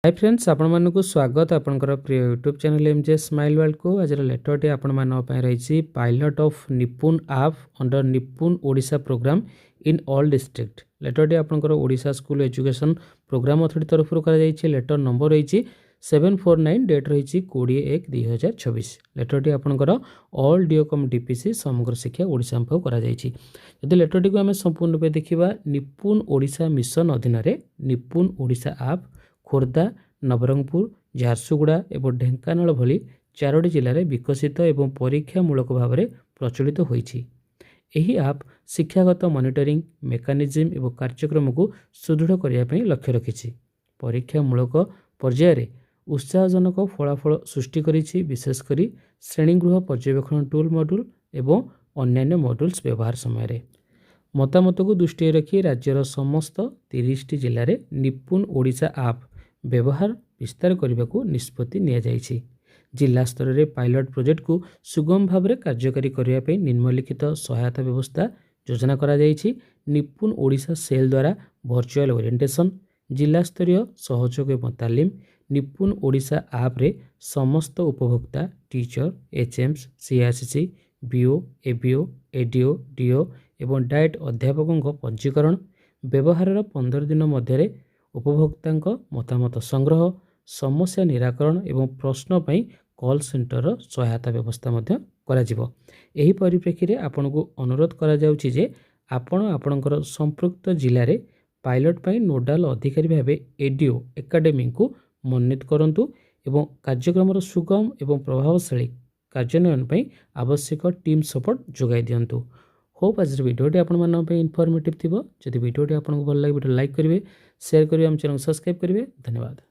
Hi friends आपण मानक स्वागत आपनकर प्रिय YouTube channel M J smile world को आज लेटरटी आपण मान पय रही pilot of Nipun app under Nipun Odisha program in all district लेटरटी आपनकर Odisha school education program authority तरफ करा जायछि। लेटर नंबर रही 749 डेट रही 20/1/2026। लेटरटी आपनकर ऑल डीओकम डीपीसी समग्र शिक्षा ओडिशा में करा जायछि। यदि लेटरटी को आम संपूर्ण रूप देखा निपुण ओडिशा मिशन अधीन निपुण ओडिशा ऐप खोर्धा नवरंगपुर झारसुगुड़ा और ढेंकानाल भली 4टी जिले में विकसित और परीक्षामूलक भाव में प्रचलित होइछि। एही ऐप शिक्षागत मॉनिटरिंग मेकानिज्म और कार्यक्रम को सुदृढ़ करने लक्ष्य रखिछि। परीक्षामूलक पर्यायर उत्साहजनक फलाफल सृष्टि करिछि। विशेषकर श्रेणीगृह पर्यवेक्षण टूल मॉड्यूल और अन्यान्य मॉड्यूल्स व्यवहार समय मतामत को दृष्टि रखी राज्यर समस्त 30टी जिले में निपुण ओडिशा ऐप व्यवहार विस्तार करने को निष्पत्ति निया जायछि। जिला स्तर में पायलट प्रोजेक्ट को सुगम भाव में कार्यकारी करने निम्नलिखित सहायता व्यवस्था योजना करा जायछि। निपुण ओडिशा सेल द्वारा वर्चुअल ओरिएंटेशन जिला स्तरीय सहयोग एवं तालीम निपुण ओडिशा ऐप रे समस्त उपभोक्ता teacher HMs CRCC BO ABO ADO DO एवं डाएट अध्यापकों पंजीकरण व्यवहार 15 दिन मध्य उपभोक्ता मतामत संग्रह समस्या निराकरण एवं प्रश्न पई कॉल सेंटर सहायता व्यवस्था एही परिप्रेक्षी में आपन को अनुरोध करा जाउछि जे आपण आपणकर संपृक्त जिले में पायलट पई नोडाल अधिकारी भाव एडीओ एकाडेमी को मनोनीत करंतु एवं कार्यक्रम सुगम एवं प्रभावशाली कार्यान्वयन पई आवश्यक टीम सपोर्ट जोगाई दियंतु। होप आज वीडियोटी आपण मान इनफॉर्मेटिव थिबो। जदि वीडियोटी आपको भल लगे वीडियो लाइक करेंगे शेयर करेंगे आम चैनल सब्सक्राइब करेंगे। धन्यवाद।